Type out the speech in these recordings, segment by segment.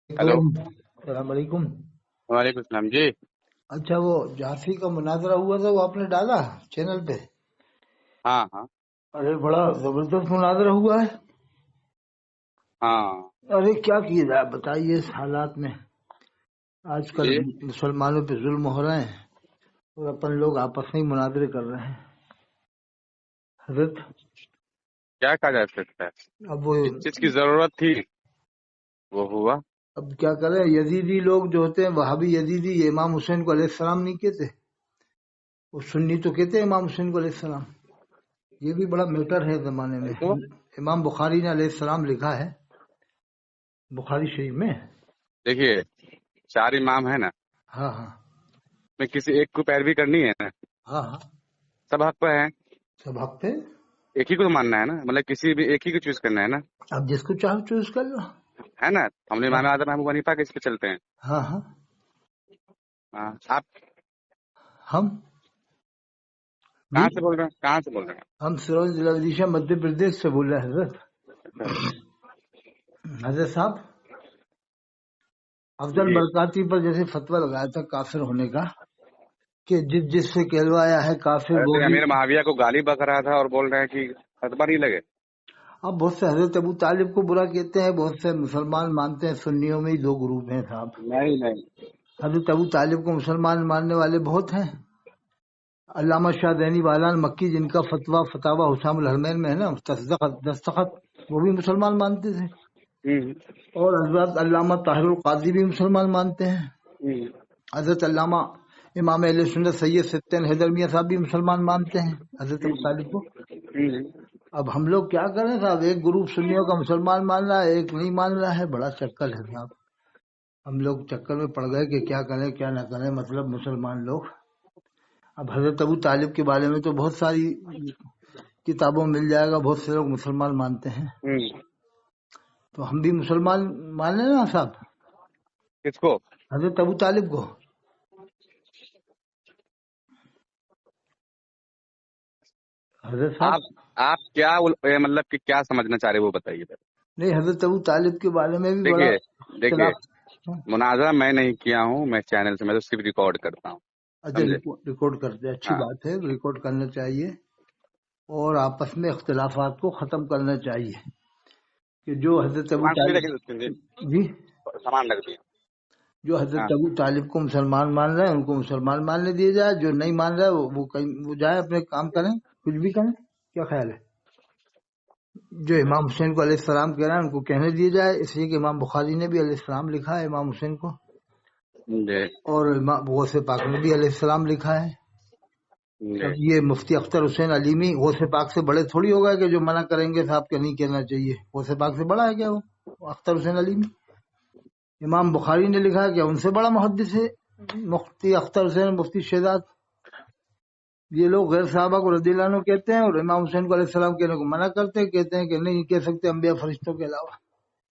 Hello. अस्सलाम वालेकुम। वालेकुम सलाम जी। अच्छा, वो झांसी का मुनाजरा हुआ था, वो आपने डाला चैनल पे? हाँ हाँ अरे बड़ा जबरदस्त मुनाजरा हुआ है। हाँ अरे क्या किया जाए बताइए, इस हालात में आजकल जी। मुसलमानों पे जुल्म हो रहे हैं और अपन लोग आपस में ही मुनाजरे कर रहे हैं। हजरत, क्या कहा जा सकता है, अब वो जिस चीज की जरूरत थी वो हुआ। अब क्या करें, यजीदी लोग जो होते हैं वहाबी यजीदी, ये इमाम हुसैन को अलैहिस्सलाम नहीं कहते, वो सुन्नी तो कहते हैं इमाम हुसैन को अलैहिस्सलाम। ये भी बड़ा मैटर है जमाने में। तो इमाम बुखारी ने अलैहिस्सलाम लिखा है बुखारी शरीफ में। देखिए, चार इमाम है ना, हाँ हाँ में किसी एक को पैरवी करनी है ना, हाँ हाँ, सब हक पे है। सब हक पे। एक ही को तो मानना है ना, मतलब किसी भी एक ही को चूज करना है ना, आप जिसको चाहो चूज कर लो। है ना। हम हाँ इमाम आदम महबूब हनीफा के इस पे चलते हैं। हाँ हाँ। हाँ, आप हम जी, कहाँ से बोल रहे हैं, कहाँ से बोल रहे हम सिरोंज जिला विदिशा मध्य प्रदेश से बोल रहे हैं हजरत। हैं? हजरत साहब, अफजल जी। बरकाती पर जैसे फतवा लगाया था काफिर होने का, कि जिससे कहलवाया है काफिर अरे वो तो भी। अमीर महाविया को गाली बक रहा था और बोल रहे हैं कि खतबा नहीं लगे। अब बहुत से हजरत अबू तालिब को बुरा कहते हैं, बहुत से मुसलमान मानते हैं। सुन्नियों में ही दो ग्रुप हैं साहब। नहीं नहीं। हजरत अबू तालिब को मुसलमान मानने वाले बहुत हैं। अल्लामा शाह दैनी वाला मक्की, जिनका फतवा फतावा हुसामुल हरमैन में है ना, दस्तखत, वो भी मुसलमान मानते थे। हम्म, और हजरत अल्लामा ताहिरुल कादी भी मुसलमान मानते हैं। हम्म, हजरत अल्लामा इमाम अहले सुन्नत सैयद सत्यन हैदर मियां साहब भी मुसलमान मानते हैं हजरत अबू तालिब को। हम्म। अब हम लोग क्या करें साहब, एक ग्रुप सुन्नियों का मुसलमान मान रहा है, एक नहीं मान रहा है। बड़ा चक्कर है साहब। हम लोग चक्कर में पड़ गए कि क्या करें क्या ना करें, मतलब मुसलमान लोग। अब हजरत अबू तालिब के बारे में तो बहुत सारी किताबों में मिल जाएगा, बहुत से लोग मुसलमान मानते हैं। तो हम भी मुसलमान मान लें ना साहब, किसको? हजरत अबू तालिब को। हजरत आप साहब, आप क्या मतलब कि क्या समझना चाह रहे हो वो बताइए पहले। नहीं, हजरत अबू तालिब के बारे में भी बड़ा देखिए देखिए, इख्तिलाफ। मुनाजरा मैं नहीं किया हूँ, मैं चैनल से, मैं तो सिर्फ रिकॉर्ड करता हूँ। अच्छा, समझे? रिकॉर्ड करते हैं, अच्छी हाँ। बात है, रिकॉर्ड करना चाहिए। और आपस में इख्तिलाफात को ख़त्म करना चाहिए। कि जो हजरत अबू सामान खुली तालिब, रखी थी, जी, सामान रख दिया। जो हाँ। हजरत अबू तालिब को मुसलमान मान रहे हैं उनको मुसलमान मानने दिया जाए, जो नहीं मान रहा है वो कहीं वो जाए अपने काम करें, कुछ भी करें। क्या ख्याल है? जो इमाम हुसैन को अलैहिस्सलाम कह रहे हैं उनको कहने दिया जाए, इसलिए कि इमाम बुखारी ने भी अलैहिस्सलाम लिखा है इमाम हुसैन को, जी और इमाम गौसे पाक ने भी अलैहिस्सलाम लिखा है। जी। अब ये मुफ्ती अख्तर हुसैन अलीमी गौसे पाक से बड़े थोड़ी होगा कि जो मना करेंगे साहब के नहीं कहना चाहिए। गौसे पाक से बड़ा है क्या वो अख्तर हुसैन अलीमी? इमाम बुखारी ने लिखा है, क्या उनसे बड़ा मुहद्दिस है मुफ्ती अख्तर हुसैन, मुफ्ती शहजाद? ये लोग गैर साहबा को रज़ियल्लाहु अन्हु कहते हैं और इमाम हुसैन को अलैहिस्सलाम कहने को मना करते हैं, कहते हैं कि नहीं कह सकते अंबिया फरिश्तों के अलावा।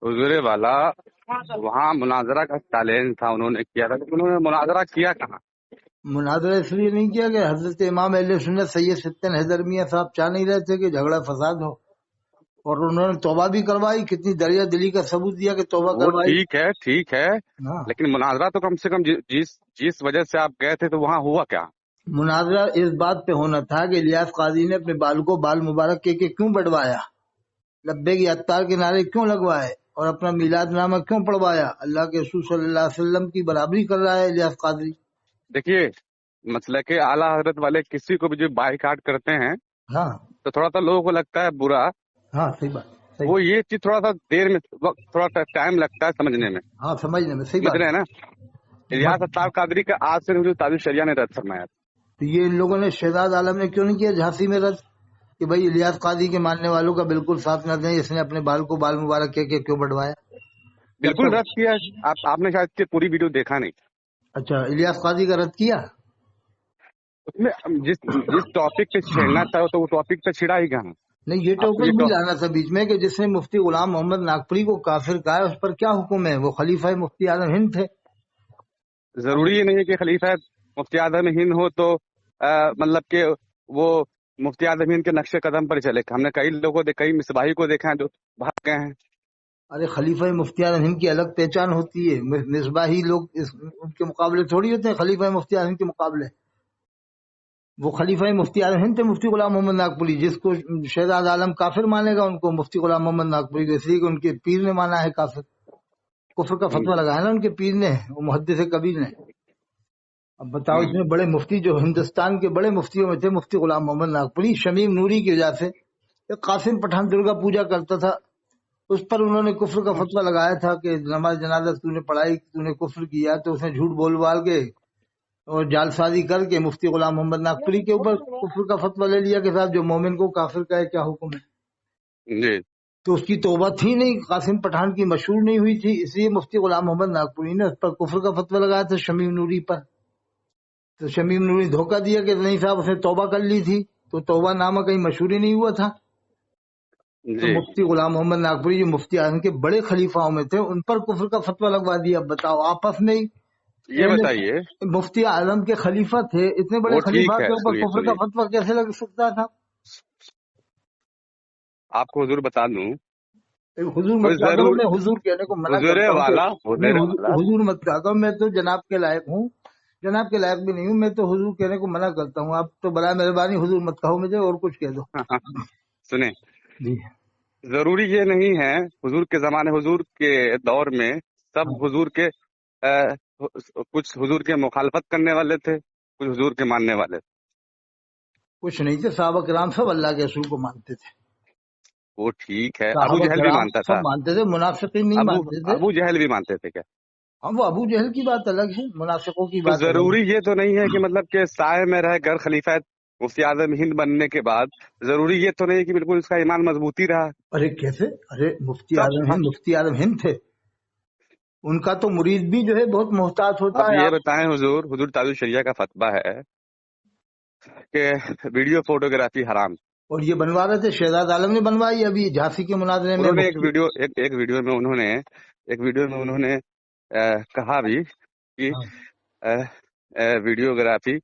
हुजूरे वाला, वहाँ मुनाजरा का चैलेंज था, उन्होंने किया था, लेकिन उन्होंने मुनाजरा किया कहाँ? मुनाजरा इसलिए नहीं किया गया, हजरत इमाम अहले सुन्नत सैयद सत्यन हैदर मियां साहब चाह नहीं रहे थे कि झगड़ा फसाद हो, और उन्होंने तौबा भी करवाई, कितनी दरिया दिली का सबूत दिया कि तौबा वो करवाई। ठीक है, ठीक है, हाँ, लेकिन मुनाजरा तो कम से कम जिस जिस वजह से आप गए थे तो वहाँ हुआ क्या? मुनाजरा इस बात पे होना था कि इलियास काजी ने अपने बाल को बाल मुबारक के क्यों बढ़वाया, लब्बे की अत्तार के नारे क्यों लगवाए, और अपना मिलाद नामा क्यों पढ़वाया। अल्लाह के रसूल सल्लल्लाहु अलैहि वसल्लम की बराबरी कर रहा है इलियास काजी। देखिए, मतलब के आला हजरत वाले किसी को भी जो बाइकाट करते हैं हाँ तो थोड़ा सा लोगों को लगता है बुरा। हाँ, सही बात, सही वो बात। ये चीज थोड़ा सा देर में, वक्त थोड़ा टाइम लगता है समझने में। हाँ, समझने में सही समझ बात रहे हैं ना? इलियास है। अत्तार कादरी का आज से मुझे ताजुल शरिया ने रद्द फरमाया। तो ये इन लोगों ने शहजाद आलम ने क्यों नहीं किया झांसी में रद्द, कि भाई इलियास काजी के मानने वालों का बिल्कुल साथ न दें, इसने अपने बाल को बाल मुबारक के क्यों बढ़वाया? जब बिल्कुल तक, रद्द किया। आपने शायद इसकी पूरी वीडियो देखा नहीं। अच्छा, इलियास काजी का रद्द किया? उसमें जिस जिस टॉपिक पे छेड़ना था तो वो टॉपिक पे छिड़ा ही कहाँ। नहीं, ये आपको टॉपिक ये भी लाना था बीच में कि जिसने मुफ्ती गुलाम मोहम्मद नागपुरी को काफिर कहा है, उस पर क्या हुक्म है? वो खलीफा मुफ्ती आजम हिंद थे। अब जरूरी ही नहीं है कि खलीफा मुफ्ती आदम हिंद हो तो मतलब कि वो मुफ्ती आदम हिंद के नक्शे कदम पर चले। हमने कई लोगों कई मिसबाही को देखा है जो भाग गए हैं। अरे खलीफा मुफ्ती आज़म हिंद की अलग पहचान होती है, मिसबाही लोग उनके मुकाबले थोड़ी होते हैं खलीफा मुफ्ती आज़म के मुकाबले। वो खलीफा मुफ्ती आज़म हिंद थे मुफ्ती गुलाम मोहम्मद नागपुरी, जिसको शहजाद आलम काफिर मानेगा उनको मुफ्ती गुलाम मोहम्मद नागपुरी को, इसलिए कि उनके पीर ने माना है काफिर, कुफर का फतवा लगाया ना उनके पीर ने, वो मुहद्दिस कबीर ने। अब बताओ, इसमें बड़े मुफ्ती जो हिंदुस्तान के बड़े मुफ्तियों में थे मुफ्ती गुलाम मोहम्मद नागपुरी, शमीम नूरी की वजह से कासिम पठान दुर्गा पूजा करता था, उस पर उन्होंने कुफ्र का फतवा लगाया था कि नमाज जनाजा तूने पढ़ाई, तूने कुफ्र किया, तो उसने झूठ बोल बाल के और जालसाजी करके मुफ्ती गुलाम मोहम्मद नागपुरी के ऊपर कुफ्र का फतवा ले लिया कि साहब जो मोमिन को काफिर कहे क्या हुक्म है जी। तो उसकी तौबा थी नहीं, कासिम पठान की मशहूर नहीं हुई थी, इसलिए मुफ्ती गुलाम मोहम्मद नागपुरी ने उस पर कुफ्र का फतवा लगाया था शमीम नूरी पर। तो शमीम नूरी धोखा दिया कि नहीं साहब उसने तौबा कर ली थी, तो तौबा नामा कहीं मशहूर ही नहीं हुआ था। तो मुफ्ती गुलाम मोहम्मद नागपुरी जो मुफ्ती आजम के बड़े खलीफाओं में थे, उन पर कुफ्र का फतवा लगवा दिया। अब बताओ, आपस में ही ये बताइए, मुफ्ती आजम के खलीफा थे, इतने बड़े खलीफा के ऊपर कुफ्र का फतवा कैसे लग सकता था? आपको हुजूर बता दूं, हुजूर मत कहा करो, मैं हुजूर कहने को मना करता हूँ, हुजूर मत कहा करो, मैं तो जनाब के लायक हूँ, जनाब के लायक भी नहीं हूँ, मैं तो हुजूर कहने को मना करता हूँ। आप तो बड़ा मेहरबानी हुजूर मत कहो मुझे, और कुछ कह दो। सुने जी, जरूरी ये नहीं है हुजूर के जमाने, हुजूर के दौर में सब हुजूर के कुछ हुजूर के मुखालफत करने वाले थे, कुछ हुजूर के मानने वाले थे। कुछ नहीं थे, सहाबा किराम सब अल्लाह के रसूल को मानते थे। वो ठीक है, अबू जहल भी मानता था, मानते थे, मुनाफिकीन नहीं मानते थे। अबू जहल भी मानते थे क्या? हाँ, वो अबू जहल की बात अलग है, मुनाफिकों की बात जरूरी ये तो नहीं है कि मतलब के साए में रह कर खलीफा मुफ्ती आजम हिंद बनने के बाद जरूरी ये तो नहीं है कि बिल्कुल उसका ईमान मजबूती रहा। अरे कैसे? अरे मुफ्ती आजम हिंद थे, उनका तो मुरीद भी जो है बहुत मोहताज होता है। ये बताएं हुजूर, हुजूर ताजुल शरिया का फतवा है कि वीडियो फोटोग्राफी हराम, और ये बनवा रहे थे, शहजाद आलम ने बनवाई अभी झांसी के मुनाजरे में। उन्होंने एक वीडियो में उन्होंने कहा भी कि वीडियोग्राफी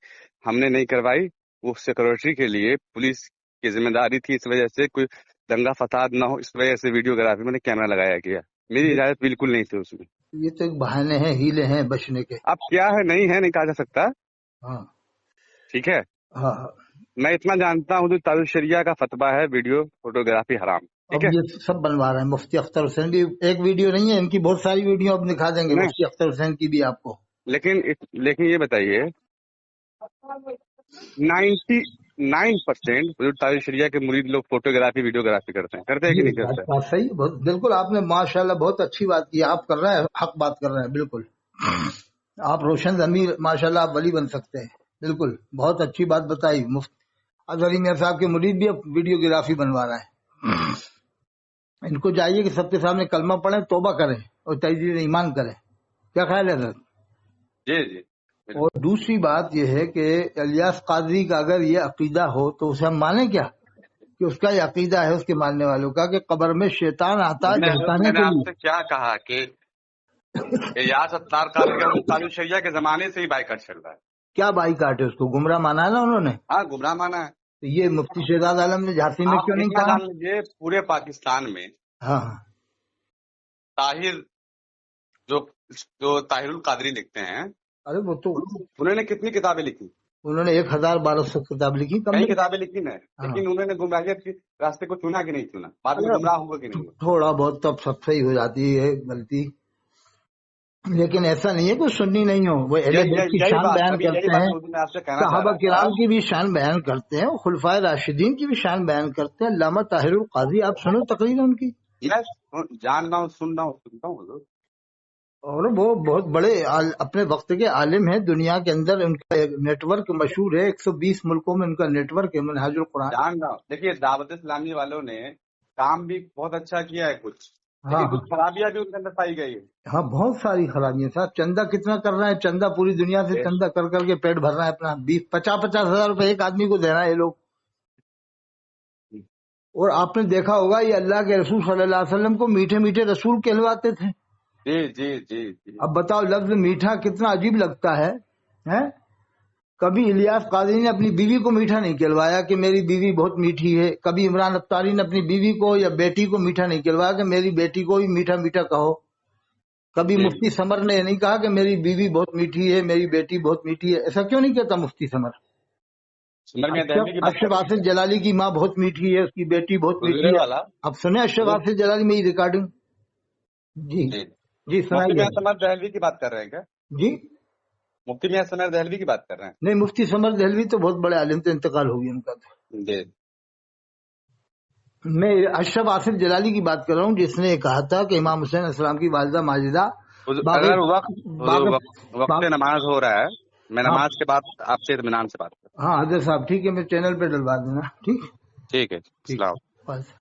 हमने नहीं करवाई, वो सिक्योरिटी के लिए पुलिस की जिम्मेदारी थी, इस वजह से कोई दंगा फसाद ना हो, इस वजह से वीडियोग्राफी मैंने कैमरा लगाया गया, मेरी इजाजत बिल्कुल नहीं थी उसमें। ये तो एक बहाने हैं, हीले हैं बचने के। अब क्या है, नहीं है, नहीं कहा जा सकता। हाँ ठीक है, हाँ, मैं इतना जानता हूँ, जो ताजुल शरिया का फतवा है वीडियो फोटोग्राफी हराम। ठीक है, ये सब बनवा रहे हैं। मुफ्ती अख्तर हुसैन भी, एक वीडियो नहीं है इनकी, बहुत सारी वीडियो अब दिखा देंगे मुफ्ती अख्तर हुसैन की भी आपको। लेकिन ये बताइए, 99% जो ताजुल शरिया के मुरीद लोग फोटोग्राफी वीडियोग्राफी करते हैं कि नहीं करते? बात सही, बिल्कुल आपने माशाल्लाह बहुत अच्छी बात की, आप कर रहे हैं, हक बात कर रहे हैं, बिल्कुल आप रोशन जमीर माशाल्लाह आप वली बन सकते हैं, बिल्कुल बहुत अच्छी बात बताई। मुफ्ती अजहरी मियां साहब के मुरीद भी अब वीडियोग्राफी बनवा रहा है। इनको चाहिए कि सबके सामने कलमा पढ़ें, तौबा करें और तजदीद ईमान करें। क्या ख्याल है सर? जी जी। और दूसरी बात यह है कि इलियास कादरी का अगर ये अकीदा हो तो उसे हम माने क्या कि उसका ये अकीदा है उसके मानने वालों का कि कब्र में शैतान आता है बहकाने के लिए। आपसे क्या कहा कि इलियास अत्तार ताजुल शरिया के जमाने से ही बाइकाट चल रहा है? क्या बाइकाट है? उसको गुमराह माना है ना उन्होंने। हाँ, गुमराह माना है। तो ये मुफ्ती शहजाद आलम ने झांसी में क्यों नहीं कहा? ये पूरे पाकिस्तान में हाँ ताहिर जो ताहिरुल कादरी लिखते हैं, अरे वो तो उन्होंने कितनी किताबें लिखी? उन्होंने 1200 किताब लिखी, कई किताबें लिखी है, लेकिन उन्होंने गुमराहियत के रास्ते को चुना कि नहीं चुना? बाद में गुमराह हुआ कि नहीं? थोड़ा बहुत तो सबसे ही हो जाती है गलती, लेकिन ऐसा नहीं है कि सुन्नी नहीं हो। वो अहले बैत की शान बयान करते हैं, सहाबा किराम की भी शान बयान करते हैं, खुलफाए राशिदीन की भी शान बयान करते हैं। अल्लामा ताहिरुल काजी, आप सुनो तकरीर उनकी। जान रहा हूँ, सुनता हूँ, और वो बहुत बड़े अपने वक्त के आलिम हैं दुनिया के अंदर। उनका नेटवर्क मशहूर है, 120 मुल्कों में उनका नेटवर्क है, मनहाजुल कुरान। जान रहा हूँ। देखिए, दावत इस्लामी वालों ने काम भी बहुत अच्छा किया है कुछ, लेकिन कुछ खराबियां भी उनके अंदर पाई गई है। हाँ, बहुत सारी खराबियां। साहब चंदा कितना कर रहा है, चंदा पूरी दुनिया से चंदा कर करके पेट भर रहा है अपना। 50-50 हजार रुपए एक आदमी को दे रहा है ये लोग। और आपने देखा होगा ये अल्लाह के रसूल सल्लल्लाहु अलैहि वसल्लम को मीठे मीठे रसूल कहलवाते थे। जी जी जी जी। अब बताओ, लफ्ज मीठा कितना अजीब लगता है? कभी इलियास कादरी ने अपनी बीवी को मीठा नहीं खिलवाया कि मेरी बीवी बहुत मीठी है। कभी इमरान अफ्तारी ने अपनी बीवी को या बेटी को मीठा नहीं खिलवाया कि मेरी बेटी को भी मीठा मीठा कहो। कभी जी मुफ्ती समर ने नहीं कहा कि मेरी बीवी बहुत मीठी है, मेरी बेटी बहुत मीठी है। ऐसा क्यों नहीं कहता मुफ्ती समर? समर मियां दहलवी की बात अशरफ आसिफ जलाली की माँ बहुत मीठी है, उसकी बेटी बहुत मीठी गुजरे है। वाला अब सुने अशरफ आसिफ जलाली मेरी रिकॉर्डिंग। जी जी जी मुफ्ती सुनाइए। मियां समर दहलवी की बात कर रहे हैं क्या? जी मुफ्ती मियां समर दहलवी की बात कर रहे हैं? नहीं, मुफ्ती समर दहलवी तो बहुत बड़े आलिम थे, इंतकाल हो गया उनका। जी मैं अशरफ आसिफ जलाली की बात कर रहा हूँ, जिसने कहा था कि इमाम हुसैन अलैहिस्सलाम की वालिदा माजिदा अगर वक्त नमाज हो रहा है, मैं हाँ नमाज के बाद आपसे इत्मीनान से बात करता हाँ हजरत साहब, ठीक है, मैं चैनल पे डलवा देना। ठीक हूँ। ठीक है, ठीक। सलाम। बस।